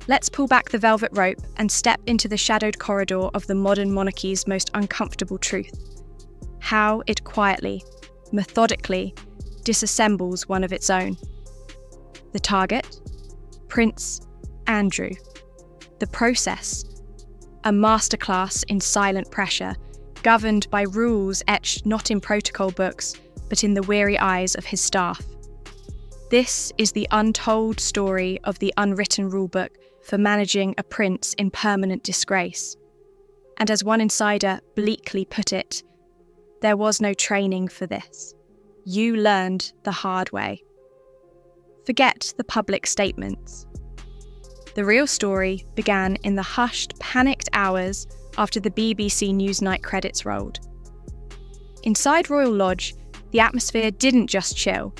Let's pull back the velvet rope and step into the shadowed corridor of the modern monarchy's most uncomfortable truth: how it quietly, methodically, disassembles one of its own. The target? Prince Andrew. The process? A masterclass in silent pressure, governed by rules etched not in protocol books, but in the weary eyes of his staff. This is the untold story of the unwritten rulebook for managing a prince in permanent disgrace. And as one insider bleakly put it, there was no training for this. You learned the hard way. Forget the public statements. The real story began in the hushed, panicked hours after the BBC Newsnight credits rolled. Inside Royal Lodge, the atmosphere didn't just chill.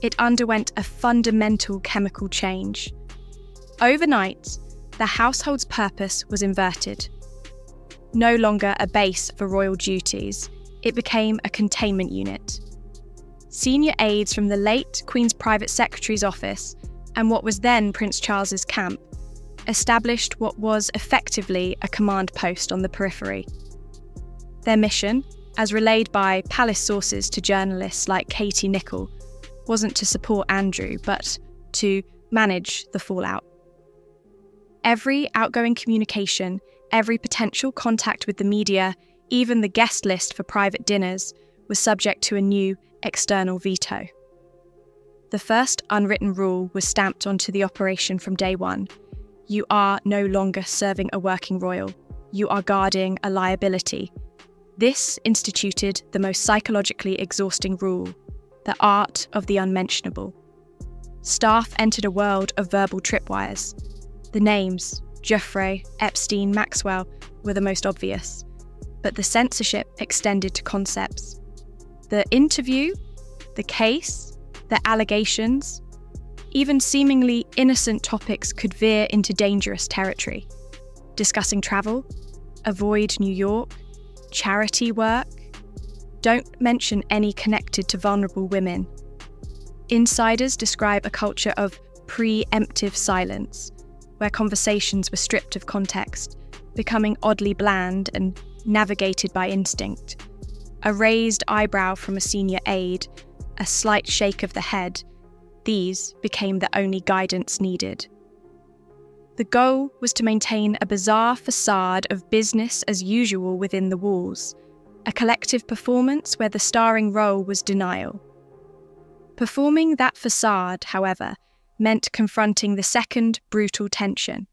It underwent a fundamental chemical change. Overnight, the household's purpose was inverted. No longer a base for royal duties, it became a containment unit. Senior aides from the late Queen's Private Secretary's office and what was then Prince Charles's camp established what was effectively a command post on the periphery. Their mission, as relayed by palace sources to journalists like Katie Nicholl, wasn't to support Andrew, but to manage the fallout. Every outgoing communication, every potential contact with the media, even the guest list for private dinners, was subject to a new external veto. The first unwritten rule was stamped onto the operation from day one. You are no longer serving a working royal. You are guarding a liability. This instituted the most psychologically exhausting rule: the art of the unmentionable. Staff entered a world of verbal tripwires. The names, Geoffrey, Epstein, Maxwell, were the most obvious, but the censorship extended to concepts. The interview, the case, the allegations, even seemingly innocent topics could veer into dangerous territory. Discussing travel, avoid New York, charity work, don't mention any connected to vulnerable women. Insiders describe a culture of preemptive silence, where conversations were stripped of context, becoming oddly bland and navigated by instinct. A raised eyebrow from a senior aide, a slight shake of the head, these became the only guidance needed. The goal was to maintain a bizarre facade of business as usual within the walls, a collective performance where the starring role was denial. Performing that facade, however, meant confronting the second brutal tension,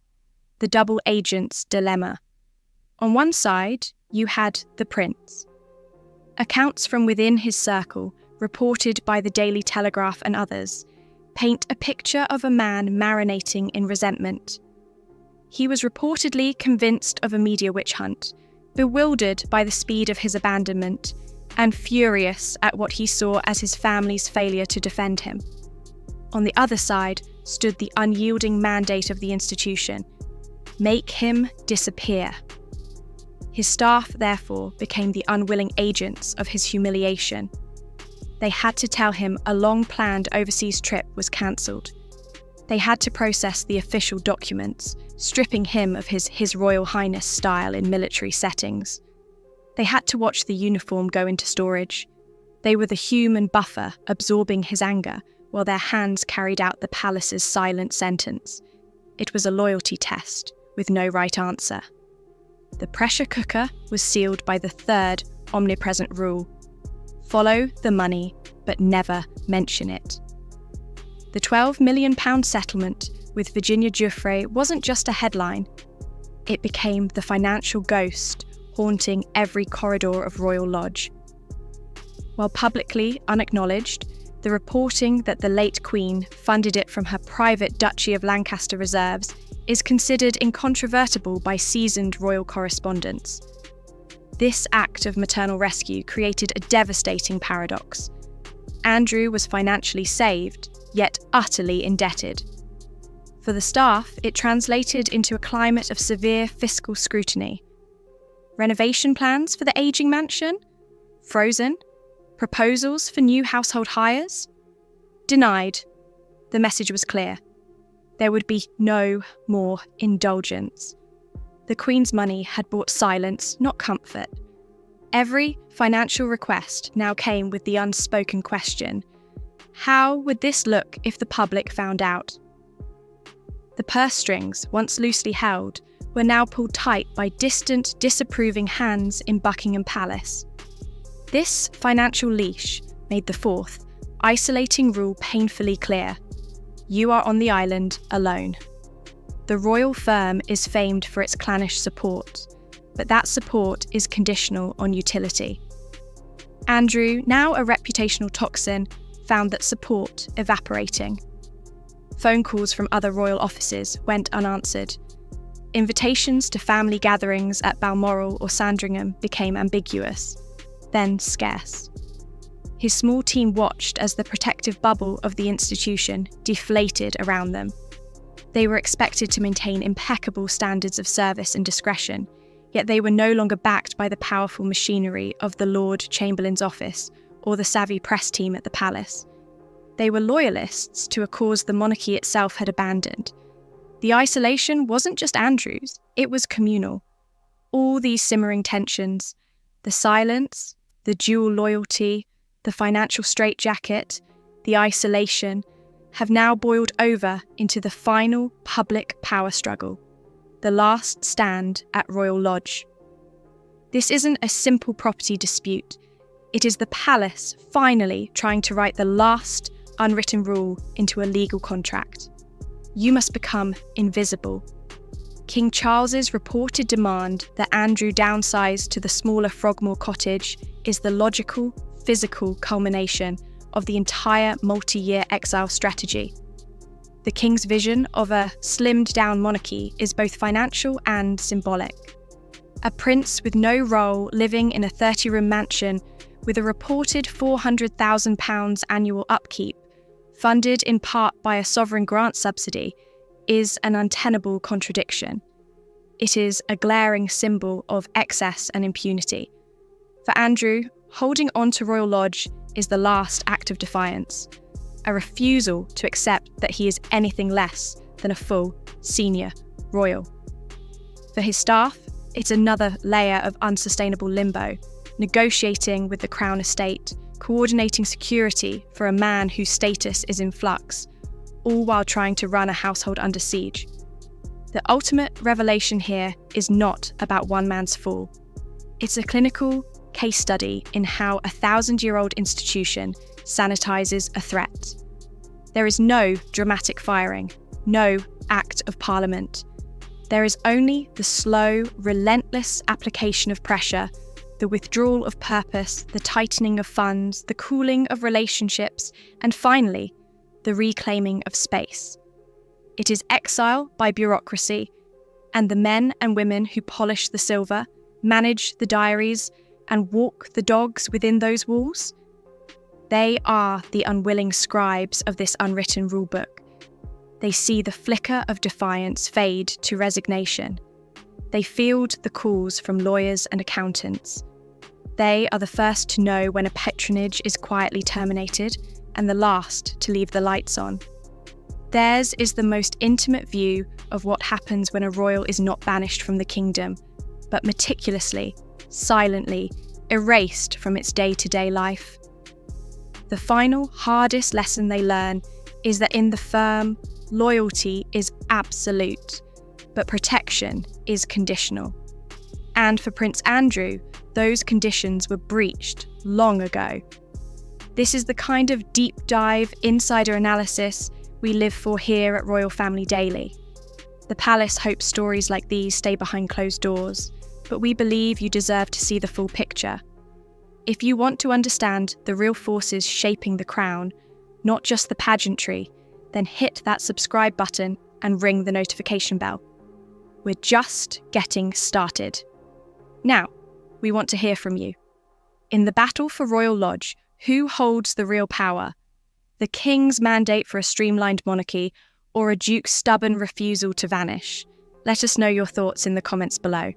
the double agent's dilemma. On one side, you had the prince. Accounts from within his circle, reported by the Daily Telegraph and others, paint a picture of a man marinating in resentment. He was reportedly convinced of a media witch hunt, bewildered by the speed of his abandonment, and furious at what he saw as his family's failure to defend him. On the other side stood the unyielding mandate of the institution: make him disappear. His staff, therefore, became the unwilling agents of his humiliation. They had to tell him a long-planned overseas trip was cancelled. They had to process the official documents, stripping him of his Royal Highness style in military settings. They had to watch the uniform go into storage. They were the human buffer absorbing his anger, while their hands carried out the palace's silent sentence. It was a loyalty test, with no right answer. The pressure cooker was sealed by the third omnipresent rule: follow the money, but never mention it. The £12 million settlement with Virginia Giuffre wasn't just a headline. It became the financial ghost haunting every corridor of Royal Lodge. While publicly unacknowledged, the reporting that the late Queen funded it from her private Duchy of Lancaster reserves is considered incontrovertible by seasoned royal correspondents. This act of maternal rescue created a devastating paradox. Andrew was financially saved, yet utterly indebted. For the staff, it translated into a climate of severe fiscal scrutiny. Renovation plans for the ageing mansion? Frozen? Proposals for new household hires? Denied. The message was clear. there would be no more indulgence. The Queen's money had bought silence, not comfort. Every financial request now came with the unspoken question: how would this look if the public found out? The purse strings, once loosely held, were now pulled tight by distant, disapproving hands in Buckingham Palace. This financial leash made the fourth, isolating rule painfully clear: you are on the island alone. The royal firm is famed for its clannish support, but that support is conditional on utility. Andrew, now a reputational toxin, found that support evaporating. Phone calls from other royal offices went unanswered. Invitations to family gatherings at Balmoral or Sandringham became ambiguous, then scarce. His small team watched as the protective bubble of the institution deflated around them. They were expected to maintain impeccable standards of service and discretion, yet they were no longer backed by the powerful machinery of the Lord Chamberlain's office or the savvy press team at the palace. They were loyalists to a cause the monarchy itself had abandoned. The isolation wasn't just Andrew's, it was communal. All these simmering tensions, the silence, the dual loyalty, the financial straitjacket, the isolation, have now boiled over into the final public power struggle, the last stand at Royal Lodge. This isn't a simple property dispute. It is the palace finally trying to write the last unwritten rule into a legal contract. You must become invisible. King Charles's reported demand that Andrew downsize to the smaller Frogmore cottage is the logical, physical culmination of the entire multi-year exile strategy. The King's vision of a slimmed-down monarchy is both financial and symbolic. A prince with no role living in a 30-room mansion with a reported £400,000 annual upkeep, funded in part by a sovereign grant subsidy, is an untenable contradiction. It is a glaring symbol of excess and impunity. For Andrew, holding on to Royal Lodge is the last act of defiance, a refusal to accept that he is anything less than a full senior royal. For his staff, it's another layer of unsustainable limbo, negotiating with the Crown estate, coordinating security for a man whose status is in flux, all while trying to run a household under siege. The ultimate revelation here is not about one man's fall. It's a clinical case study in how a 1,000-year-old institution sanitizes a threat. There is no dramatic firing, no act of parliament. There is only the slow, relentless application of pressure, the withdrawal of purpose, the tightening of funds, the cooling of relationships, and finally, the reclaiming of space. It is exile by bureaucracy, and the men and women who polish the silver, manage the diaries, and walk the dogs within those walls. They are the unwilling scribes of this unwritten rulebook. They see the flicker of defiance fade to resignation. They field the calls from lawyers and accountants. They are the first to know when a patronage is quietly terminated and the last to leave the lights on. Theirs is the most intimate view of what happens when a royal is not banished from the kingdom, but meticulously, silently, erased from its day-to-day life. The final, hardest lesson they learn is that in the firm, loyalty is absolute, but protection is conditional. And for Prince Andrew, those conditions were breached long ago. This is the kind of deep dive insider analysis we live for here at Royal Family Daily. The palace hopes stories like these stay behind closed doors, but we believe you deserve to see the full picture. If you want to understand the real forces shaping the crown, not just the pageantry, then hit that subscribe button and ring the notification bell. We're just getting started. Now, we want to hear from you. In the battle for Royal Lodge, who holds the real power? The King's mandate for a streamlined monarchy, or a Duke's stubborn refusal to vanish? Let us know your thoughts in the comments below.